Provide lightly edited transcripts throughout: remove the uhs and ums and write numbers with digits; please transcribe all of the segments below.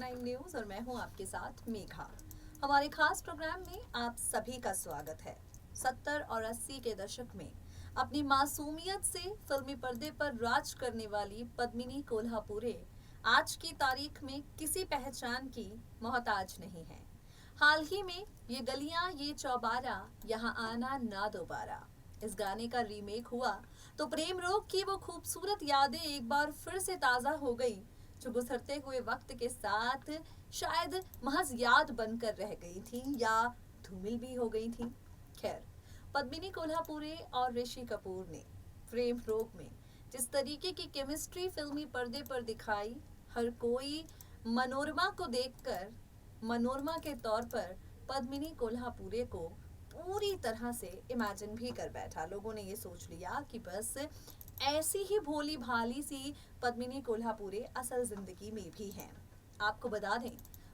9 news और मैं हूं आपके साथ मेघा। हमारे खास प्रोग्राम में आप सभी का स्वागत है। 70 और 80 के दशक में अपनी मासूमियत से फिल्मी पर्दे पर राज करने वाली पद्मिनी कोल्हापुरे आज की तारीख में किसी पहचान की मोहताज नहीं है। हाल ही में ये गलियां ये चौबारा, यहाँ आना ना दोबारा, इस गाने का रीमेक हुआ तो प्रेम रोग की वो खूबसूरत यादें एक बार फिर से ताजा हो गई, जो गुजरते हुए वक्त के साथ शायद महज याद बनकर रह गई थी या धूमिल भी हो गई थी। खैर, पद्मिनी कोल्हापुरे और ऋषि कपूर ने प्रेम रोग में जिस तरीके की केमिस्ट्री फिल्मी पर्दे पर दिखाई, हर कोई मनोरमा को देखकर मनोरमा के तौर पर पद्मिनी कोल्हापुरे को पूरी तरह से इमेजिन भी कर बैठा। लोगों ने ये सोच लिया कि बस ऐसी ही भोली भाली सी पद्मिनी कोल्हापुरे असल जिंदगी में भी हैं। आपको बता दें,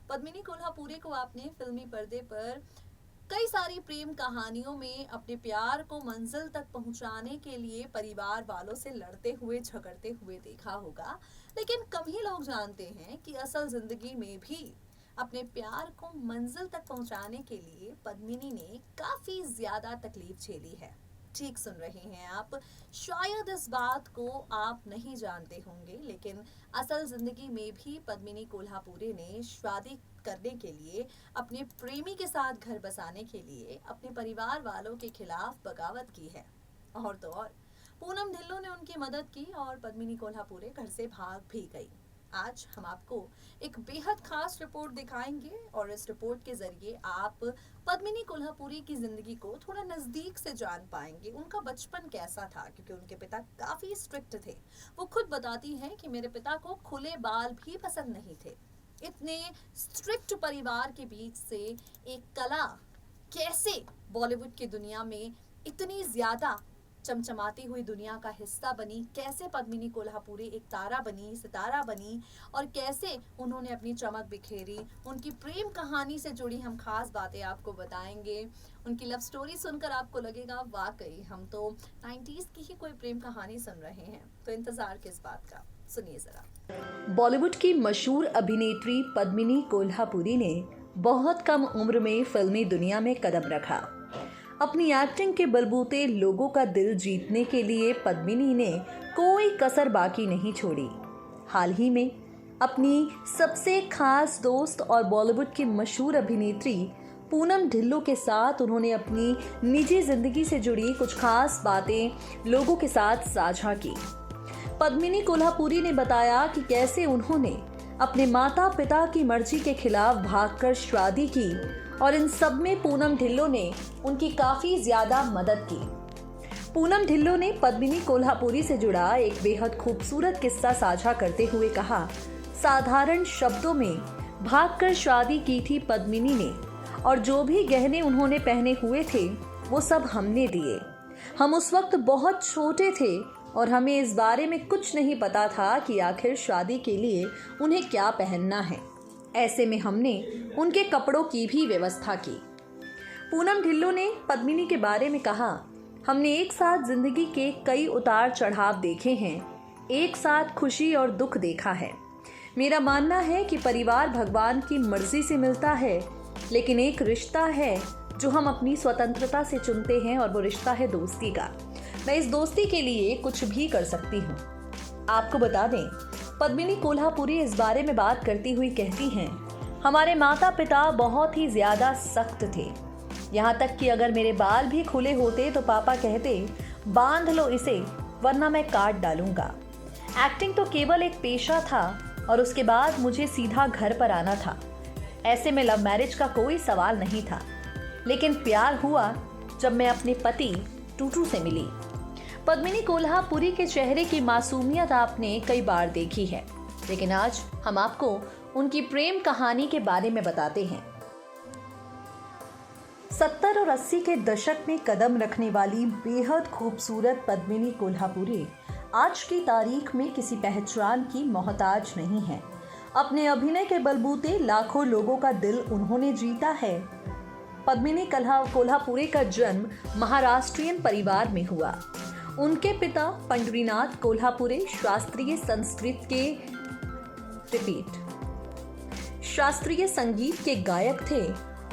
पद्मिनी कोल्हापुरे को आपने फिल्मी पर्दे पर कई सारी प्रेम कहानियों में अपने प्यार को मंजिल तक पहुंचाने के लिए परिवार वालों से लड़ते हुए झगड़ते हुए देखा होगा, लेकिन कम ही लोग जानते हैं कि असल जिंदगी में भी अपने प्यार को मंजिल तक पहुंचाने के लिए पद्मिनी ने काफी ज्यादा तकलीफ झेली है। ठीक सुन रहे हैं आप, शायद इस बात को आप नहीं जानते होंगे, लेकिन असल जिंदगी में भी पद्मिनी कोल्हापुरे ने शादी करने के लिए, अपने प्रेमी के साथ घर बसाने के लिए अपने परिवार वालों के खिलाफ बगावत की है। और तो और पूनम ढिल्लों ने उनकी मदद की और पद्मिनी कोल्हापुरे घर से भाग भी गई। आज हम आपको एक बेहद खास रिपोर्ट दिखाएंगे और इस रिपोर्ट के जरिए आप पद्मिनी कोल्हापुरी की जिंदगी को थोड़ा नजदीक से जान पाएंगे। उनका बचपन कैसा था, क्योंकि उनके पिता काफी स्ट्रिक्ट थे। वो खुद बताती हैं कि मेरे पिता को खुले बाल भी पसंद नहीं थे। इतने स्ट्रिक्ट परिवार के बीच से एक कला कैसे बॉलीवुड की दुनिया में इतनी ज्यादा चमचमाती हुई दुनिया का हिस्सा बनी, कैसे पद्मिनी कोल्हापुरे एक तारा बनी, सितारा बनी, और कैसे उन्होंने अपनी चमक बिखेरी। उनकी प्रेम कहानी से जुड़ी हम खास बातें आपको बताएंगे। उनकी लव स्टोरी सुनकर आपको लगेगा वाकई हम तो 90s की ही कोई प्रेम कहानी सुन रहे हैं। तो इंतजार किस बात का, सुनिए जरा। बॉलीवुड की मशहूर अभिनेत्री पद्मिनी कोल्हापुरी ने बहुत कम उम्र में फिल्मी दुनिया में कदम रखा। अपनी एक्टिंग के बलबूते लोगों का दिल जीतने के लिए पद्मिनी ने कोई कसर बाकी नहीं छोड़ी। हाल ही में अपनी सबसे खास दोस्त और बॉलीवुड की मशहूर अभिनेत्री पूनम ढिल्लों के साथ उन्होंने अपनी निजी जिंदगी से जुड़ी कुछ खास बातें लोगों के साथ साझा की। पद्मिनी कोल्हापुरी ने बताया कि कैसे उन्होंने अपने माता पिता की मर्जी के खिलाफ भागकर शादी की और इन सब में पूनम ढिल्लों ने उनकी काफी ज्यादा मदद की। पूनम ढिल्लों ने पद्मिनी कोल्हापुरी से जुड़ा एक बेहद खूबसूरत किस्सा साझा करते हुए कहा, साधारण शब्दों में भागकर शादी की थी पद्मिनी ने, और जो भी गहने उन्होंने पहने हुए थे वो सब हमने दिए। हम उस वक्त बहुत छोटे थे और हमें इस बारे में कुछ नहीं पता था कि आखिर शादी के लिए उन्हें क्या पहनना है। ऐसे में हमने उनके कपड़ों की भी व्यवस्था की। पूनम ढिल्लों ने पद्मिनी के बारे में कहा, हमने एक साथ जिंदगी के कई उतार चढ़ाव देखे हैं, एक साथ खुशी और दुख देखा है। मेरा मानना है कि परिवार भगवान की मर्जी से मिलता है, लेकिन एक रिश्ता है जो हम अपनी स्वतंत्रता से चुनते हैं और वो रिश्ता है दोस्ती का। मैं इस दोस्ती के लिए कुछ भी कर सकती हूँ। आपको बता दें, पद्मिनी कोल्हापुरी इस बारे में बात करती हुई कहती हैं, हमारे माता पिता बहुत ही ज्यादा सख्त थे, यहाँ तक कि अगर मेरे बाल भी खुले होते तो पापा कहते बांध लो इसे वरना मैं काट डालूंगा। एक्टिंग तो केवल एक पेशा था और उसके बाद मुझे सीधा घर पर आना था। ऐसे में लव मैरिज का कोई सवाल नहीं था, लेकिन प्यार हुआ जब मैं अपने पति टूटू से मिली। पद्मिनी कोल्हापुरी के चेहरे की मासूमियत आपने कई बार देखी है, लेकिन आज हम आपको उनकी प्रेम कहानी के बारे में बताते हैं। 70 और 80 के दशक में कदम रखने वाली बेहद खूबसूरत पद्मिनी कोल्हापुरी आज की तारीख में किसी पहचान की मोहताज नहीं है। अपने अभिनय के बलबूते लाखों लोगों का दिल उन्होंने जीता है। पद्मिनी कोल्हापुरी का जन्म महाराष्ट्रियन परिवार में हुआ। उनके पिता पंढरीनाथ कोल्हापुरे शास्त्रीय संस्कृत के शास्त्रीय संगीत के गायक थे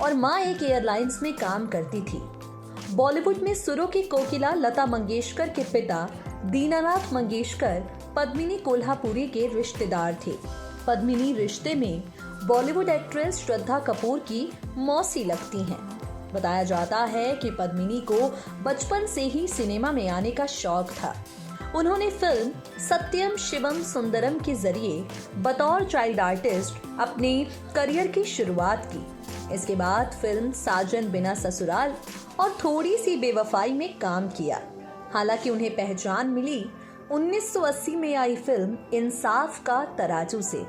और माँ एक एयरलाइंस में काम करती थी। बॉलीवुड में सुरों की कोकिला लता मंगेशकर के पिता दीनानाथ मंगेशकर पद्मिनी कोल्हापुरी के रिश्तेदार थे। पद्मिनी रिश्ते में बॉलीवुड एक्ट्रेस श्रद्धा कपूर की मौसी लगती हैं। बताया जाता है कि पद्मिनी को बचपन से ही सिनेमा में आने का शौक था। उन्होंने फिल्म सत्यम शिवम सुंदरम के जरिए बतौर चाइल्ड आर्टिस्ट अपने करियर की शुरुआत की। इसके बाद फिल्म साजन बिना ससुराल और थोड़ी सी बेवफाई में काम किया। हालांकि उन्हें पहचान मिली 1980 में आई फिल्म इंसाफ का तराजू से।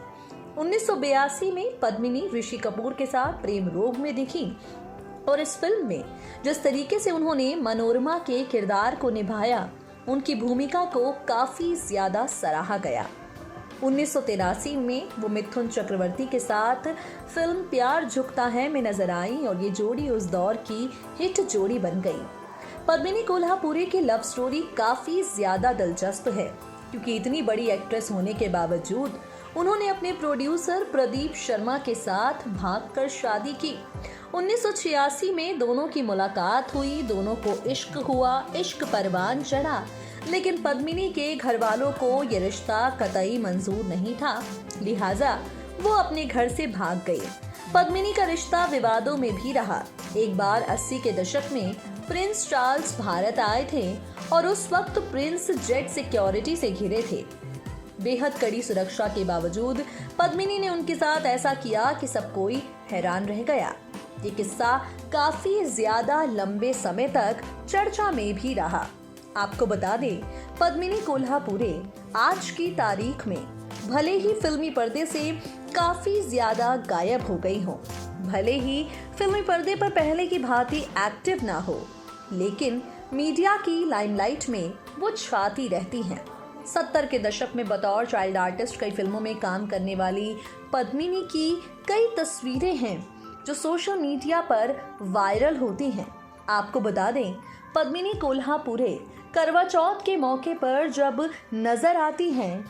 1982 में पद्मिनी ऋषि कपूर के साथ प्रेम रोग में दिखी और इस फिल्म में जिस तरीके से उन्होंने मनोरमा के किरदार को निभाया, उनकी भूमिका को काफी ज्यादा सराहा गया। 1983 में वो मिथुन चक्रवर्ती के साथ फिल्म प्यार झुकता है में नजर आई और ये जोड़ी उस दौर की हिट जोड़ी बन गई। पद्मिनी कोल्हापुरी की लव स्टोरी काफी ज्यादा दिलचस्प है, क्योंकि इतनी बड़ी एक्ट्रेस होने के बावजूद उन्होंने अपने प्रोड्यूसर प्रदीप शर्मा के साथ भागकर शादी की। 1986 में दोनों की मुलाकात हुई, दोनों को इश्क हुआ, इश्क परवान चढ़ा, लेकिन पद्मिनी के घर वालों को ये रिश्ता कतई मंजूर नहीं था, लिहाजा वो अपने घर से भाग गए। पद्मिनी का रिश्ता विवादों में भी रहा। एक बार 80 के दशक में प्रिंस चार्ल्स भारत आए थे और उस वक्त प्रिंस जेट सिक्योरिटी से घिरे थे। बेहद कड़ी सुरक्षा के बावजूद पद्मिनी ने उनके साथ ऐसा किया कि सब कोई हैरान रह गया। ये किस्सा काफी ज्यादा लंबे समय तक चर्चा में भी रहा। आपको बता दें, पद्मिनी कोल्हापुरी आज की तारीख में भले ही फिल्मी पर्दे से काफी ज्यादा गायब हो गई हो, भले ही फिल्मी पर्दे पर पहले की भांति एक्टिव ना हो, लेकिन मीडिया की लाइमलाइट में वो छाती रहती हैं। 70 के दशक में बतौर चाइल्ड आर्टिस्ट कई फिल्मों में काम करने वाली पद्मिनी की कई तस्वीरें हैं जो सोशल मीडिया पर वायरल होती हैं। आपको बता दें, पद्मिनी कोल्हापुरी करवा चौथ के मौके पर जब नजर आती हैं,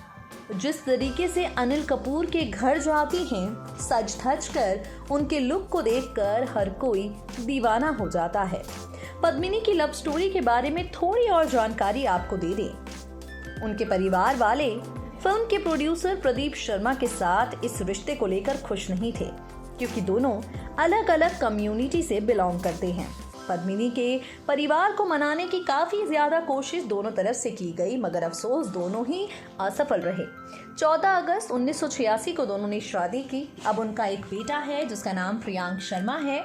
जिस तरीके से अनिल कपूर के घर जाती हैं, सज धज कर उनके लुक को देखकर हर कोई दीवाना हो जाता है। पद्मिनी की लव स्टोरी के बारे में थोड़ी और जानकारी आपको दे दें। उनके परिवार वाले फिल्म के प्रोड्यूसर प्रदीप शर्मा के साथ इस रिश्ते को लेकर खुश नहीं थे, क्योंकि दोनों अलग अलग कम्युनिटी से बिलोंग करते हैं। पद्मिनी के परिवार को मनाने की काफी ज्यादा कोशिश दोनों तरफ से की गई, मगर अफसोस दोनों ही असफल रहे। 14 अगस्त 1986 को दोनों ने शादी की। अब उनका एक बेटा है जिसका नाम प्रियांक शर्मा है।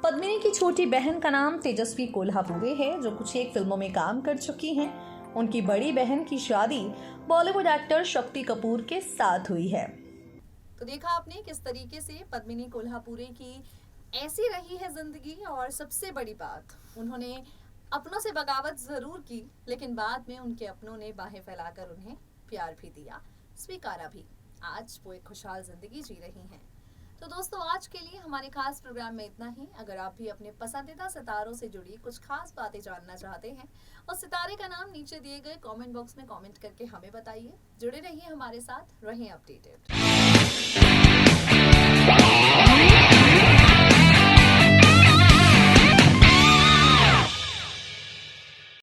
पद्मिनी की छोटी बहन का नाम तेजस्वी कोल्हापुरी है, जो कुछ एक फिल्मों में काम कर चुकी हैं। उनकी बड़ी बहन की शादी बॉलीवुड एक्टर शक्ति कपूर के साथ हुई है। तो देखा आपने किस तरीके से पद्मिनी कोल्हापुरी की ऐसी रही है जिंदगी, और सबसे बड़ी बात, उन्होंने अपनों से बगावत जरूर की, लेकिन बाद में उनके अपनों ने बाहें फैलाकर उन्हें प्यार भी दिया, स्वीकारा भी। आज वो एक खुशहाल जिंदगी जी रही हैं। तो दोस्तों, आज के लिए हमारे खास प्रोग्राम में इतना ही। अगर आप भी अपने पसंदीदा सितारों से जुड़ी कुछ खास बातें जानना चाहते हैं, उस सितारे का नाम नीचे दिए गए कमेंट बॉक्स में कमेंट करके हमें बताइए। जुड़े रहिए हमारे साथ, रहें अपडेटेड।